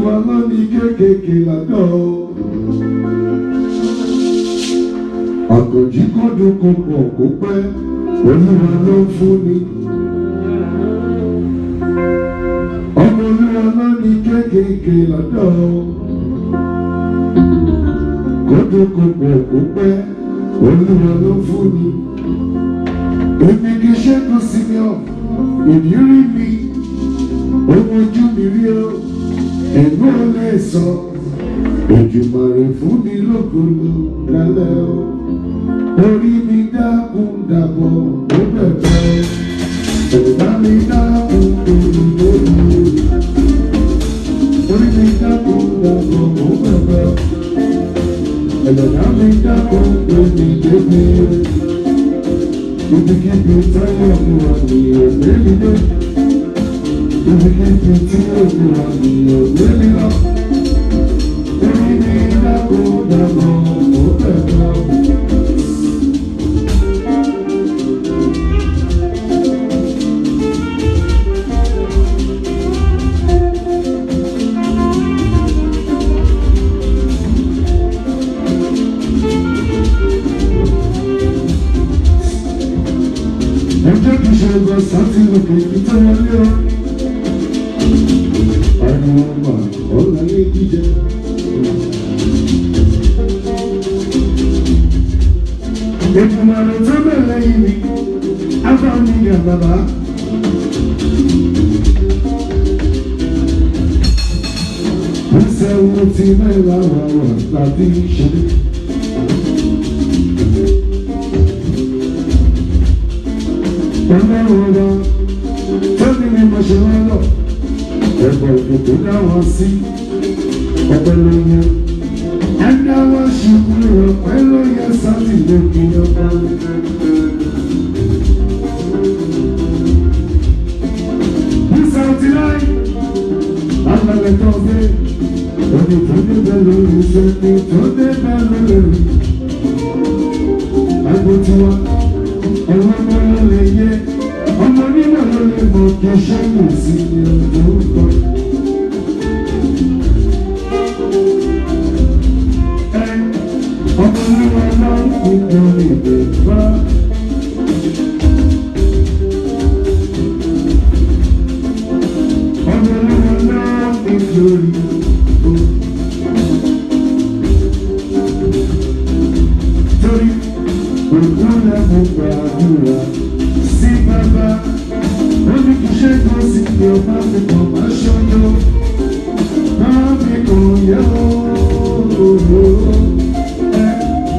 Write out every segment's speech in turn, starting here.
Olúwa ló ní kéékèèké lọ́dọ̀. Àkànjí kọ́dún kò pọ̀ kó pẹ́, Olúwa ló ń fúnni. Ọmọ Olúwa ló ní kéékèèké lọ́dọ̀. Kọ́dún kò pọ̀ kó pẹ́, Olúwa ló ń fúnni. Èmi kì í Segun Snr, ìrírí mi, ohun ojú mi rí o, ẹ̀gbọ́n ò lè sọ. Èjùmàrè fún mi lógolo lálẹ́ o. Orí mi dákun dàbọ̀ ó bẹ̀bẹ̀. Ẹ̀dá mi dákun torí lórí. Orí mi dákun dàbọ̀ ó bẹ̀bẹ̀. Ẹ̀dá mi dákun torí débi. Ibikíbi táyọ̀ mi wà ní ògbé mi dé. Ibikíbi tí òkú wà ní ògbé mi lọ. Orí mi dákun dàbọ̀ ó bẹ̀bẹ̀. Ọjọ́ kìí ṣe ọgbà sáti lókè ìpítọ́ wọlé ọ. Àrùn ọmọ ọ̀la lè jíjẹ. Ètùmọ̀ràn tó bẹ̀rẹ̀ yìí ni Áfáàmì Gàbàbá. Ìṣẹ́ wo ti mẹ́la wà wà tàbí ìṣẹ́lẹ̀. Ọlọ́run ọba tó ní ní mo ṣe wọ́n lọ, ẹ̀bọ̀ òkòtò dá wọn sí ọ̀pẹ lóyún. Ẹ̀dá wọn ṣubú ọ̀pẹ lóyún sáti lókè ọba. Ní Sáùtì láì, àgbàlẹ̀ tó dé, òní tó débẹ̀ lórí sẹ́ni tó débẹ̀ lórí. Àgbo tiwa. Ọmọ ló lè yẹ, ọmọ onímọ̀ ló lè mọ̀ kí Segun Snr tó ń bọ̀. Ọmọ olúwa máa ń fi orin ìbẹ̀ bá. Ọmọ olúwa máa ń fi orin ìbẹ̀. Ògúnlẹ̀ mo gbàdúrà sí bàbá, ó ní kí Segun Snr ọba mi kàn má ṣojo, máa mi kàn yẹ ooo.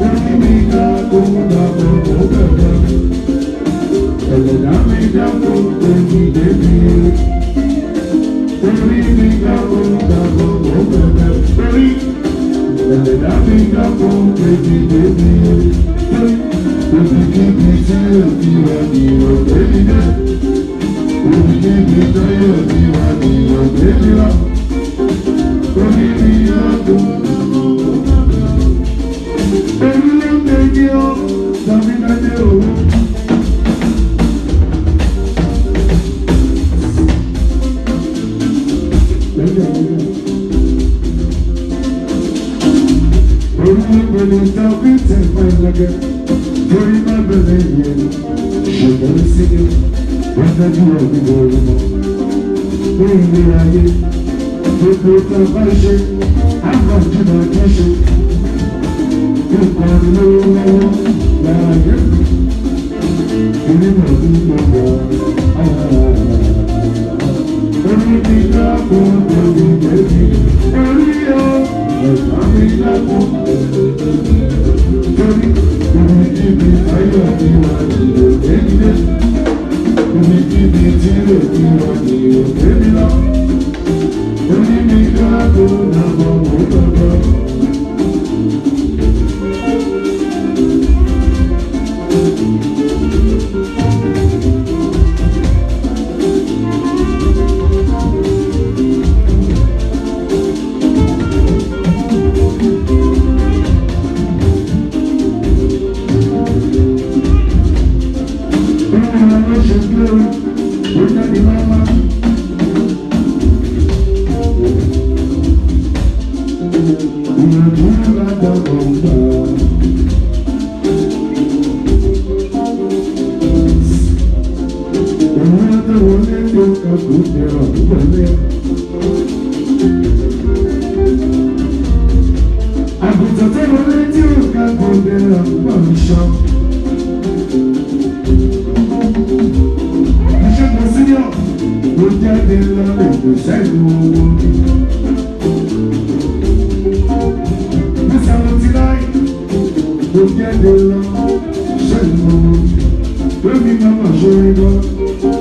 Orí mi dákun dàbọ̀ ó bẹ̀rẹ̀, ẹlẹ́dàá mi dákun tèmi débi. Orí mi dákun dàbọ̀ ó bẹ̀rẹ̀, orí ẹlẹ́dàá mi dákun tèmi débi. Ibikíbi tí òbí wà ní òbí mi dé. Ibikíbi tí òbí wà ní òbí mi lọ. Orí mi lọ́dún. Orí ló ń gbèjì ọ́, tàbí dájẹ́ òun. Orí ló ń gbèjì tàbí tẹ̀fà ìlẹ́gẹ̀. Torí má bẹ̀rẹ̀ yẹn, Segun Snr wọ́n dájú ọ̀gbìn lórí mọ́. Ní ilé ayé, gbogbo tó bá ṣe, àgbàjú máa kí ṣe. Nǹkan lọ́wọ́ láàyè mi, onímọ̀ ní gbogbo orí mi dákun lórí bẹ́bí. Orí o, ẹ̀ka mi dákun torí. Ibikíbi ayọ̀ mi wà ní òkè mi dé. Ibikíbi tí òkè wà ní òkè mi lọ. Orí mi dákun dàbọ̀ ó bẹ̀bẹ̀. tó wọlé tó kà kó tẹ̀rọ wọlé. Àgùntàn tó wọlé tí ó kà kó tẹ̀rọ wọlé ṣọ́. Segun Snr ló jáde lọ́lẹ̀ tó ṣẹ́gun owó. Beat79 ló jáde lọ ṣẹ́gun owó. Baby mama ṣorin gan,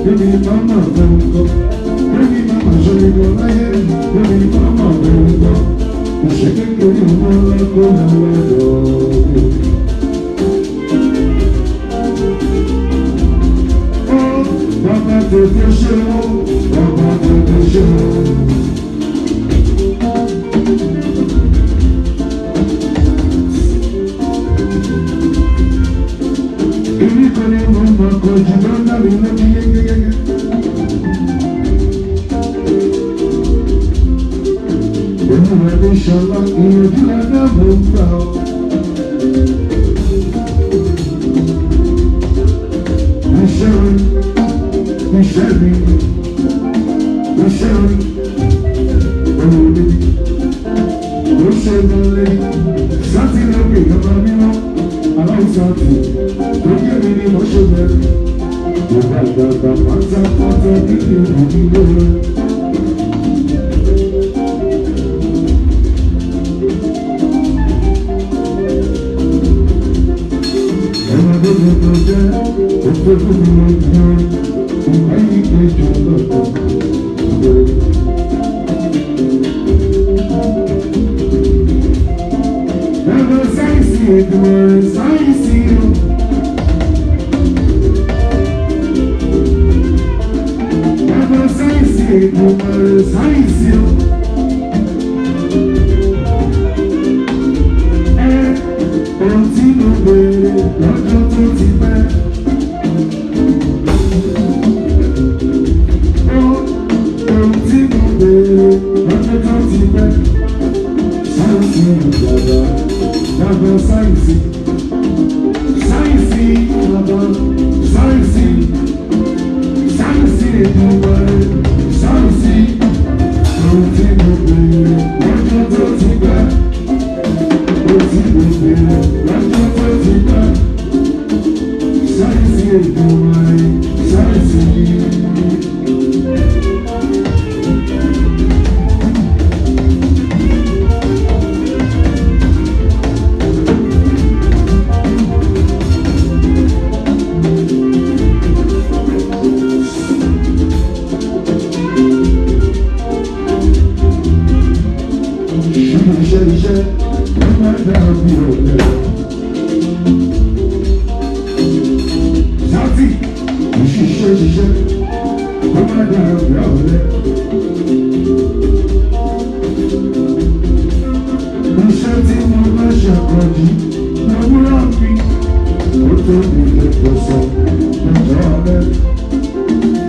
baby mama bẹ̀rù gan, baby mama ṣorin gan láyé, baby mama bẹ̀rù gan. Ìṣe kékeré wọn lọ́kọ́ lọ́wọ́ lọ́wọ́. Bàbá tètè ṣe o, bàbá tètè ṣe o. Èmi kan ní mo máa kọjú lọ́dà mi lójú yégéyégé. Èmi rẹ̀ ní ṣọlá, ìyànjú ládàá mo ń gbà ọ́. Iṣẹ́ mi, olùdí, ó ṣe lọlé, sátì lókè ọba mímọ́, aláìsàtì, tó yé mi ni mo ṣe bẹ̀rẹ̀, ìgbà ìgbàgbà pátápátá nílé ìròyìn lóore. Ọmọdé mi tó jẹ́, ó tó fún mi lójú. Never science it, more science you. Never science it, more science you. Ohun tí mo béèrè lọ́jọ́ tó ti pẹ́. Sáyẹ̀nsì, ìdúró sáyẹ̀nsì, ohun tí mo béèrè lọ́jọ́ tó ti pẹ́, ohun tí mo béèrè lọ́jọ́ tó ti pẹ́, sáyẹ̀nsì ìdúró sáyẹ̀nsì. Iṣẹ́ ló máa dàbí ọ̀lẹ. Sáàtì ìṣiṣẹ́ ló máa dàbí ọ̀lẹ. Iṣẹ́ tí mo bá ṣàkọjú lọ́wọ́rọ́ mi, ó tó ní ìlẹ́kọ̀ọ́sọ lọ́jọ́ ọ̀lẹ.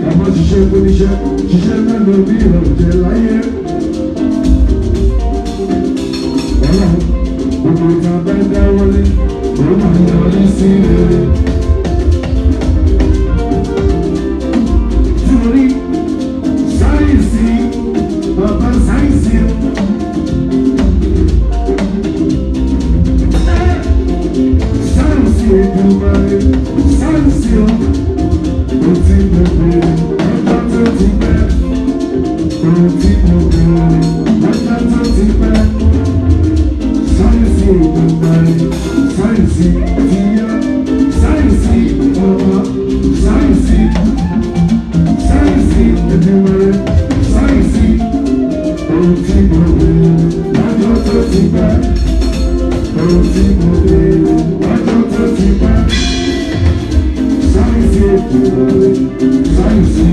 Àmọ́ ṣiṣẹ́ fún ṣiṣẹ́ mélòó bí ìrọ̀jẹ̀ láyé. Gbogbo ìta bá dáwọ́lé, ó máa yọrí sí rere. Torí sáyẹ̀nsì, bàbá sáyẹ̀nsì. Sáyẹ̀nsì Èdùmàrè, sáyẹ̀nsì ó ti mo béèrè lọ́jọ́ tó ti pẹ́. Ó ti mo béèrè lọ́jọ́ tó ti pẹ́. Sáyẹ̀nsì Èdùmàrè, sáyẹ̀nsì ìyá, sáyẹ̀nsì ọba, sáyẹ̀nsì Èdùmàrè, sáyẹ̀nsì ohun tí mo béèrè lọ́jọ́ tó ti pẹ́, ohun tí mo béèrè lọ́jọ́ tó ti pẹ́, sáyẹ̀nsì Èdùmàrè, sáyẹ̀nsì.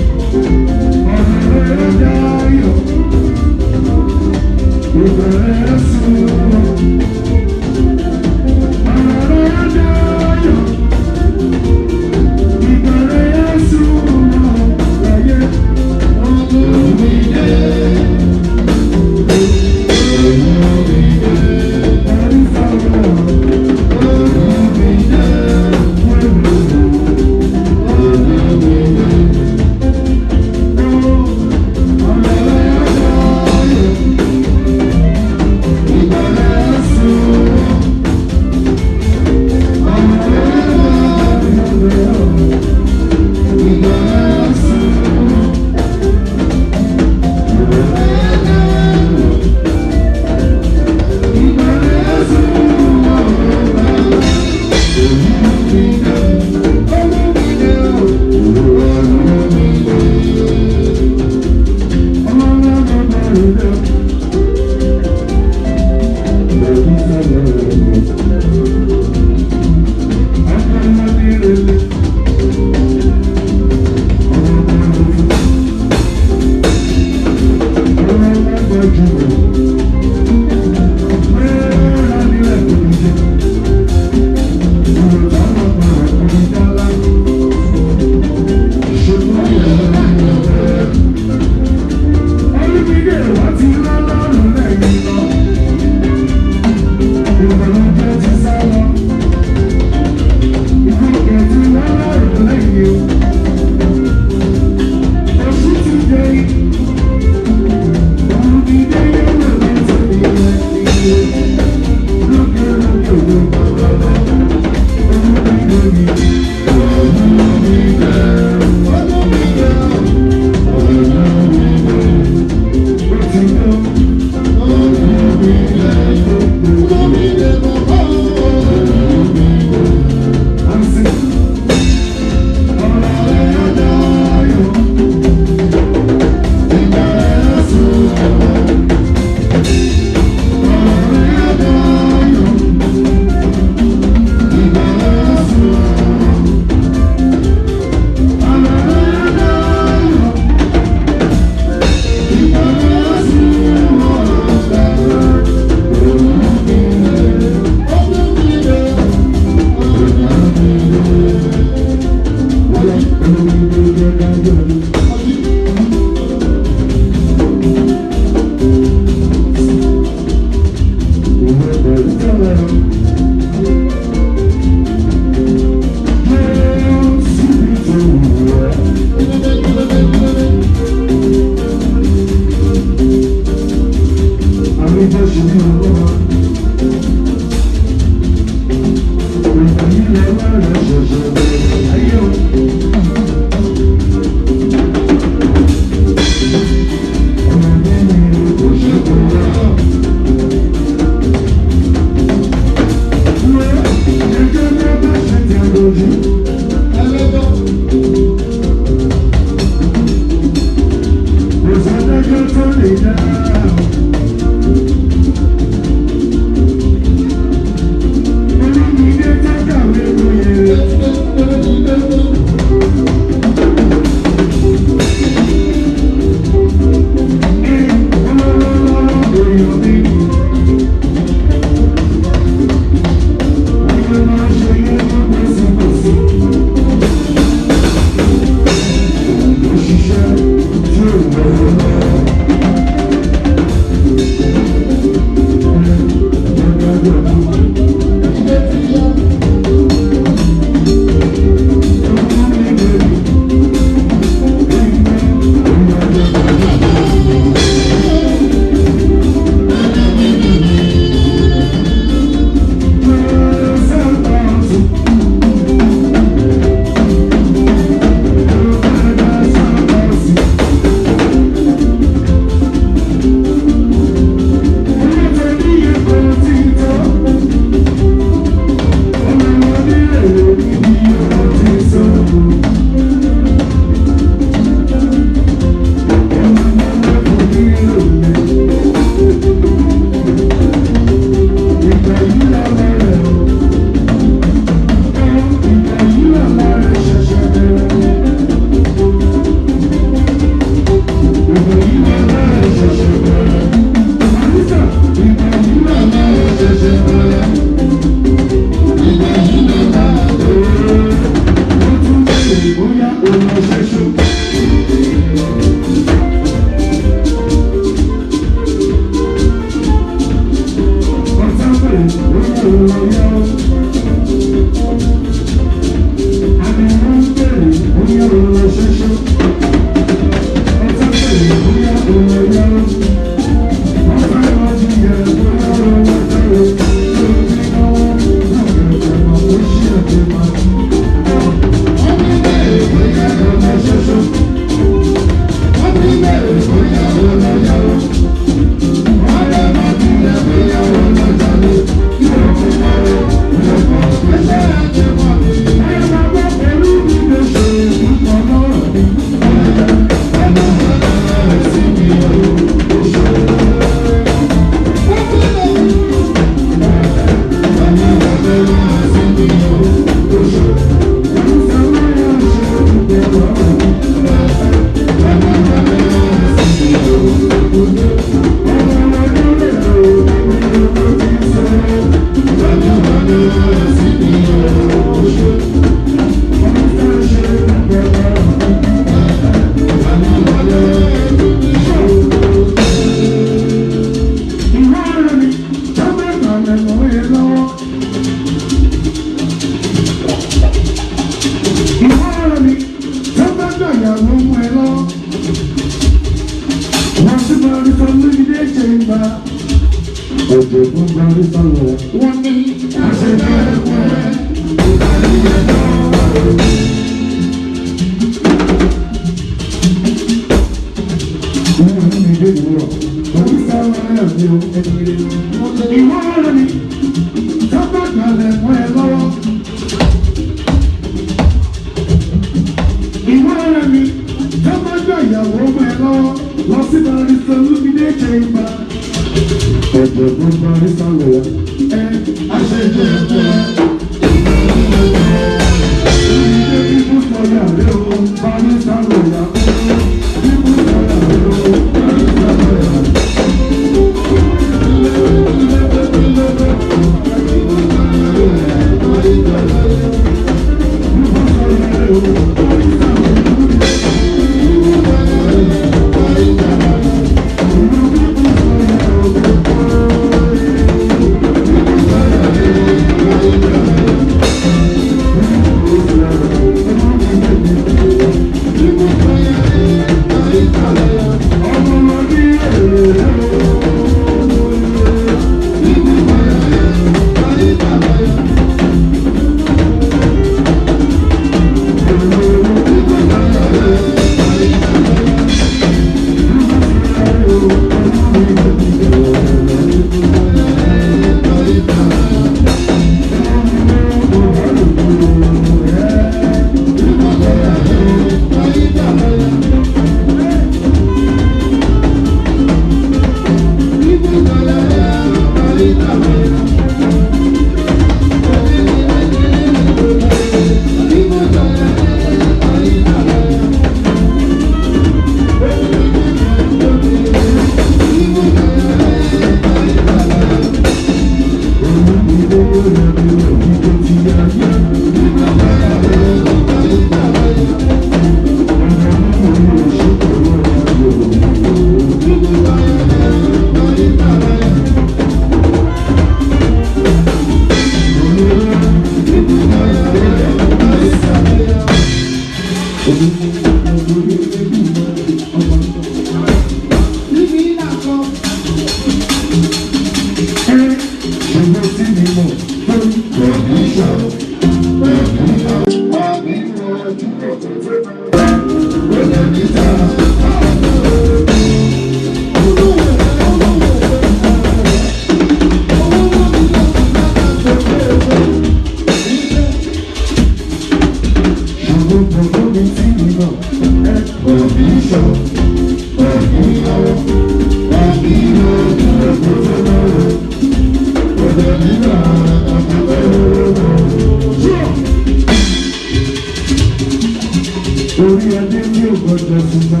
Orí adé tí ò gbọdọ̀ fún bá.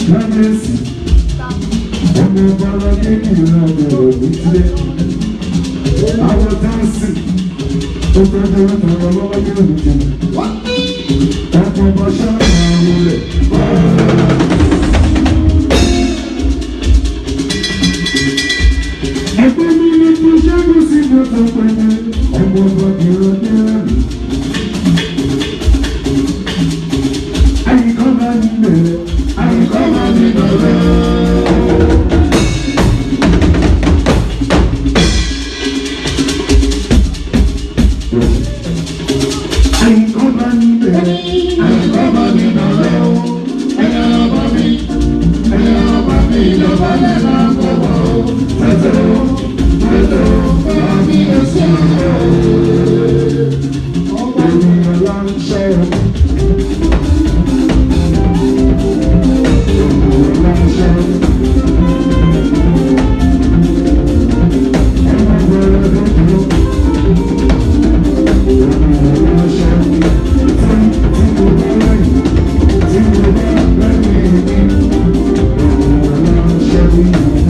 Kábíyèsí, ọmọ ọba aládé kìí náà bẹ̀rẹ̀ ní tilẹ̀. Àwọn dáńsì, ó gbọdọ̀ wọn tọrọ lọ́wọ́ bí òní jẹun. Ọkọ̀ ọba ṣáà máa ń wọlé. Ẹgbẹ́ mi ní kí Ṣẹ́gun sí gbọ́dọ̀ pẹ̀lú ọmọ ọba kìíràn kìíràn. Àyíkọ́ máa ń bẹ̀rẹ̀, àyíkọ́ máa ń bẹ̀rẹ̀. Àyíkọ́ máa ń bẹ̀rẹ̀, àyíkọ́ máa ń bẹ̀rẹ̀. Ẹ̀yà ọba mi, ìjọba lẹ́la kọ̀ wá o. Tẹ̀tẹ̀ bá mi ẹsẹ̀ o. Ènìyàn là ń ṣe o. Ènìyàn là ń ṣe o. Ọmọ bẹ̀rẹ̀ lójú. Ènìyàn là ń ṣe o. Tí mo bá lẹ́yìn, tí mo bá lẹ́yìn mi. Ènìyàn là ń ṣe o.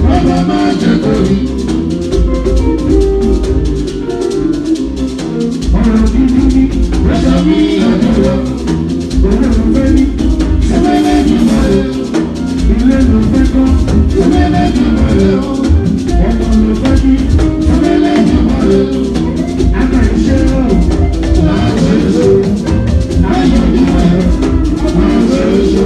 Baba má jẹ́ lórí. Ọ̀rọ̀ gidi ni lọ́jọ́ bí àdúrà. Òwe ló fẹ́ ní sẹ́mẹ́lẹ́ jùmọ̀ rẹ̀. Ilé ló fẹ́ kọ́ sẹ́mẹ́lẹ́ jùmọ̀ rẹ̀. Ọmọ ló fẹ́ ní sẹ́mẹ́lẹ́ jùmọ̀ rẹ̀. Àgbà iṣẹ́ náà láti ṣe ayọ̀ níwọ̀ rẹ̀. Láti ṣe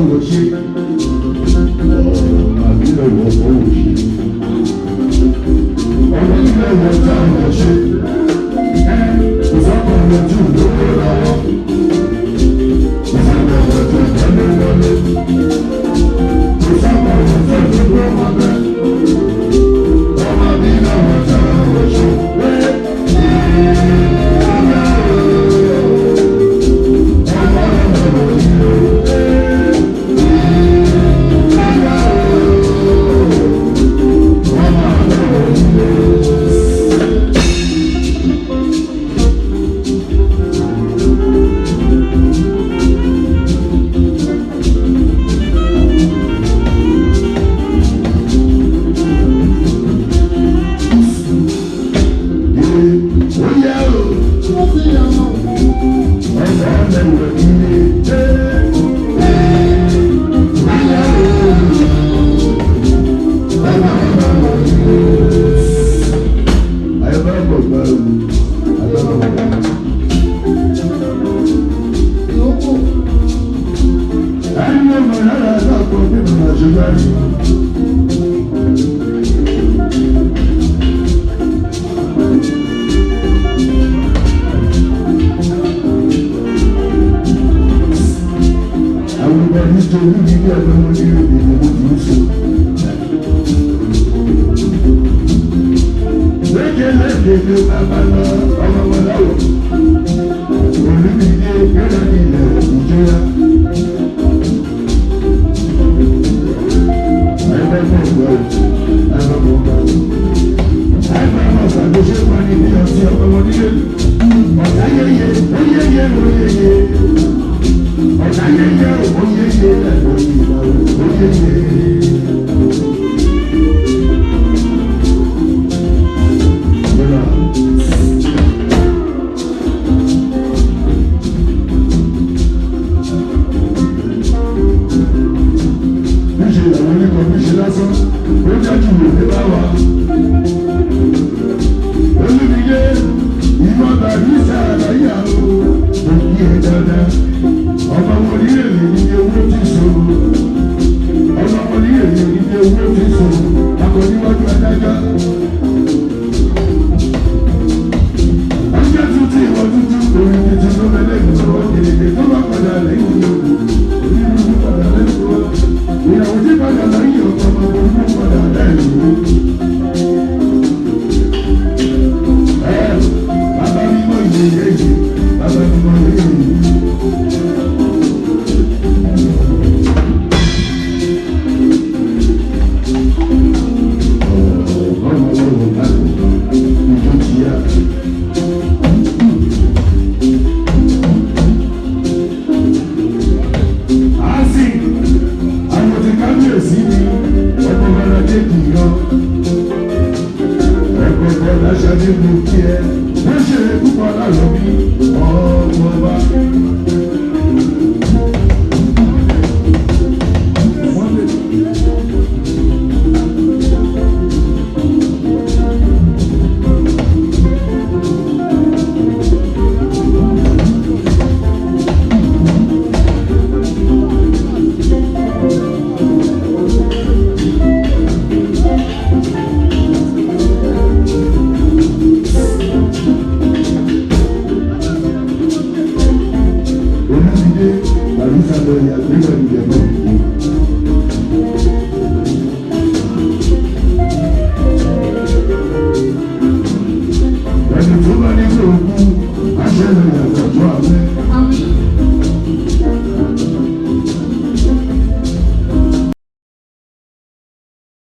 wọ̀ ṣe. Àbí lọ́wọ́ ọ̀pọ̀ wò ṣe. Ọ̀rọ̀ ilé ìwọ̀ tá a wọ̀ ṣe. Kò sábà lójú lówó lọ́wọ́. Kò sábà lójú ìdálé wọlé. Kò sábà lójú ìdúró wọn bẹ́ẹ̀. Ọmọ mi lọ́wọ́ tá a wọ̀ ṣe. Aṣáájú mú kí ẹ, wọ́n ṣe púpọ̀ lálọ́.